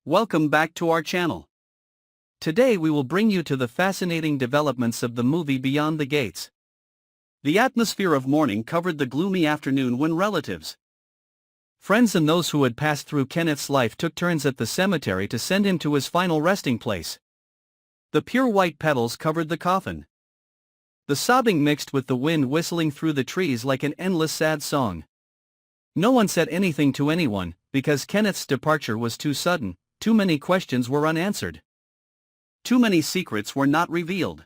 Welcome back to our channel. Today we will bring you to the fascinating developments of the movie Beyond the Gates. The atmosphere of mourning covered the gloomy afternoon when relatives, friends and those who had passed through Kenneth's life took turns at the cemetery to send him to his final resting place. The pure white petals covered the coffin. The sobbing mixed with the wind whistling through the trees like an endless sad song. No one said anything to anyone, because Kenneth's departure was too sudden. Too many questions were unanswered. Too many secrets were not revealed.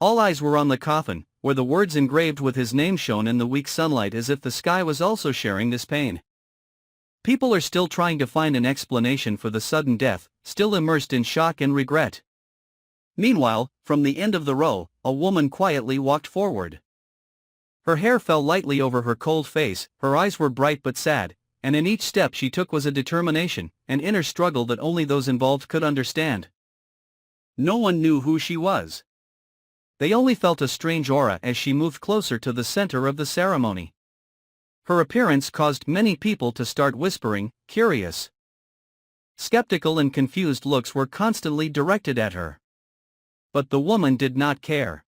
All eyes were on the coffin, where the words engraved with his name shone in the weak sunlight as if the sky was also sharing this pain. People are still trying to find an explanation for the sudden death, still immersed in shock and regret. Meanwhile, from the end of the row, a woman quietly walked forward. Her hair fell lightly over her cold face, her eyes were bright but sad, and in each step she took was a determination, an inner struggle that only those involved could understand. No one knew who she was. They only felt a strange aura as she moved closer to the center of the ceremony. Her appearance caused many people to start whispering, curious. Skeptical and confused looks were constantly directed at her. But the woman did not care.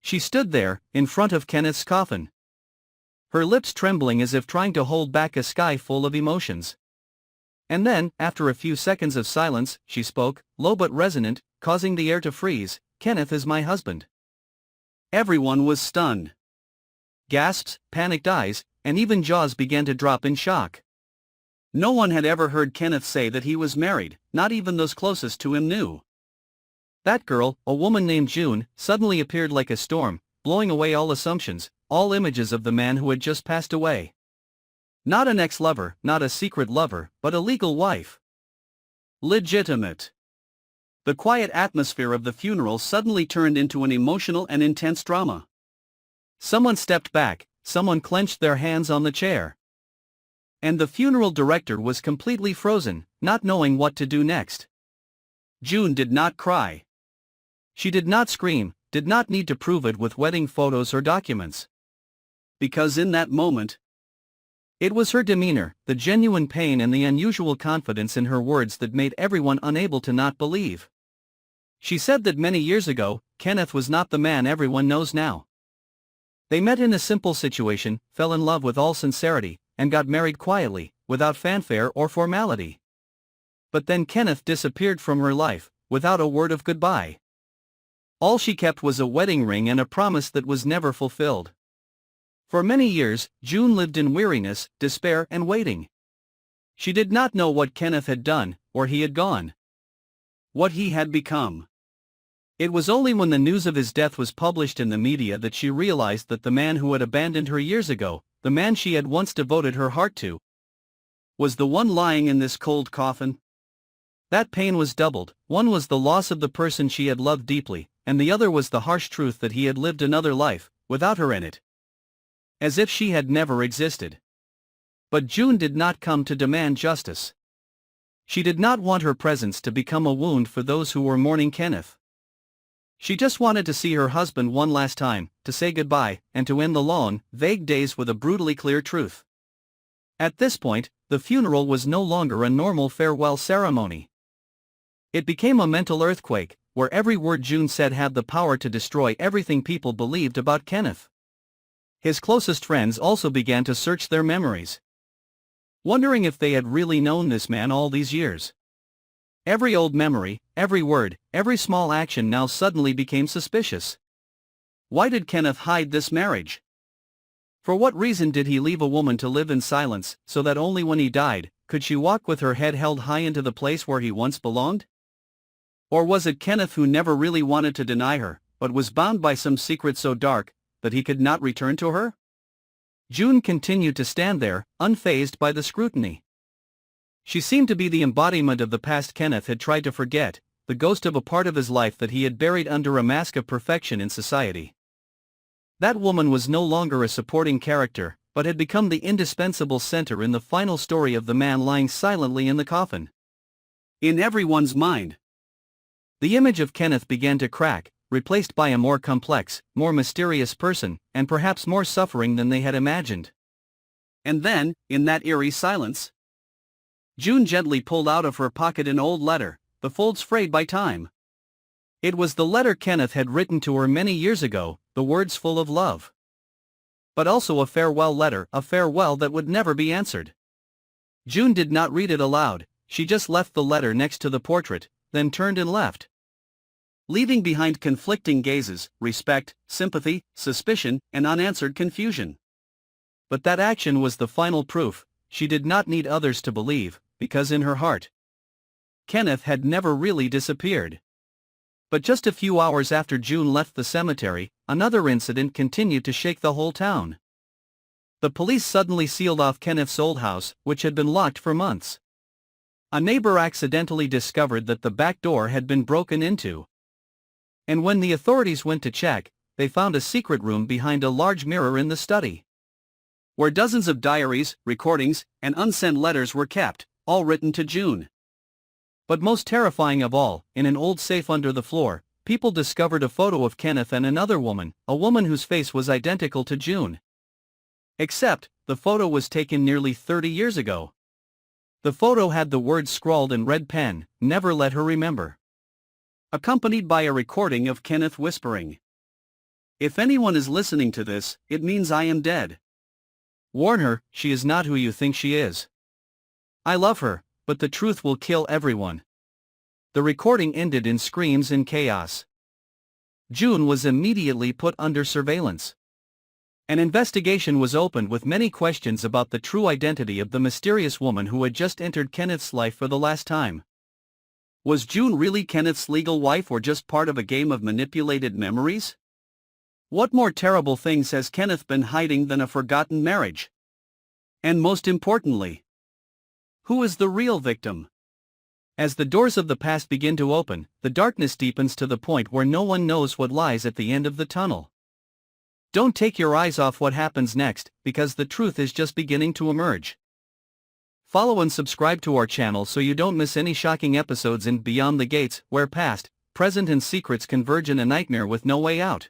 She stood there, in front of Kenneth's coffin, her lips trembling as if trying to hold back a sky full of emotions. And then, after a few seconds of silence, she spoke, low but resonant, causing the air to freeze, "Kenneth is my husband." Everyone was stunned. Gasps, panicked eyes, and even jaws began to drop in shock. No one had ever heard Kenneth say that he was married, not even those closest to him knew. That girl, a woman named June, suddenly appeared like a storm, blowing away all assumptions, all images of the man who had just passed away. Not an ex-lover, not a secret lover, but a legal wife. Legitimate. The quiet atmosphere of the funeral suddenly turned into an emotional and intense drama. Someone stepped back, someone clenched their hands on the chair. And the funeral director was completely frozen, not knowing what to do next. June did not cry. She did not scream, did not need to prove it with wedding photos or documents. Because in that moment, it was her demeanor, the genuine pain and the unusual confidence in her words that made everyone unable to not believe. She said that many years ago, Kenneth was not the man everyone knows now. They met in a simple situation, fell in love with all sincerity, and got married quietly, without fanfare or formality. But then Kenneth disappeared from her life, without a word of goodbye. All she kept was a wedding ring and a promise that was never fulfilled. For many years, June lived in weariness, despair and waiting. She did not know what Kenneth had done, where he had gone, what he had become. It was only when the news of his death was published in the media that she realized that the man who had abandoned her years ago, the man she had once devoted her heart to, was the one lying in this cold coffin. That pain was doubled. One was the loss of the person she had loved deeply, and the other was the harsh truth that he had lived another life, without her in it. As if she had never existed. But June did not come to demand justice. She did not want her presence to become a wound for those who were mourning Kenneth. She just wanted to see her husband one last time, to say goodbye, and to end the long, vague days with a brutally clear truth. At this point, the funeral was no longer a normal farewell ceremony. It became a mental earthquake, where every word June said had the power to destroy everything people believed about Kenneth. His closest friends also began to search their memories, wondering if they had really known this man all these years. Every old memory, every word, every small action now suddenly became suspicious. Why did Kenneth hide this marriage? For what reason did he leave a woman to live in silence, so that only when he died, could she walk with her head held high into the place where he once belonged? Or was it Kenneth who never really wanted to deny her, but was bound by some secret so dark, that he could not return to her? June continued to stand there, unfazed by the scrutiny. She seemed to be the embodiment of the past Kenneth had tried to forget, the ghost of a part of his life that he had buried under a mask of perfection in society. That woman was no longer a supporting character, but had become the indispensable center in the final story of the man lying silently in the coffin. In everyone's mind, the image of Kenneth began to crack, replaced by a more complex, more mysterious person, and perhaps more suffering than they had imagined. And then, in that eerie silence, June gently pulled out of her pocket an old letter, the folds frayed by time. It was the letter Kenneth had written to her many years ago, the words full of love. But also a farewell letter, a farewell that would never be answered. June did not read it aloud, she just left the letter next to the portrait, then turned and left. Leaving behind conflicting gazes, respect, sympathy, suspicion, and unanswered confusion. But that action was the final proof. She did not need others to believe, because in her heart, Kenneth had never really disappeared. But just a few hours after June left the cemetery, another incident continued to shake the whole town. The police suddenly sealed off Kenneth's old house, which had been locked for months. A neighbor accidentally discovered that the back door had been broken into. And when the authorities went to check, they found a secret room behind a large mirror in the study, where dozens of diaries, recordings, and unsent letters were kept, all written to June. But most terrifying of all, in an old safe under the floor, people discovered a photo of Kenneth and another woman, a woman whose face was identical to June. Except, the photo was taken nearly 30 years ago. The photo had the words scrawled in red pen, "Never let her remember," accompanied by a recording of Kenneth whispering, "If anyone is listening to this, it means I am dead. Warn her, she is not who you think she is. I love her, but the truth will kill everyone." The recording ended in screams and chaos. June was immediately put under surveillance. An investigation was opened with many questions about the true identity of the mysterious woman who had just entered Kenneth's life for the last time. Was June really Kenneth's legal wife or just part of a game of manipulated memories? What more terrible things has Kenneth been hiding than a forgotten marriage? And most importantly, who is the real victim? As the doors of the past begin to open, the darkness deepens to the point where no one knows what lies at the end of the tunnel. Don't take your eyes off what happens next, because the truth is just beginning to emerge. Follow and subscribe to our channel so you don't miss any shocking episodes in Beyond the Gates, where past, present and secrets converge in a nightmare with no way out.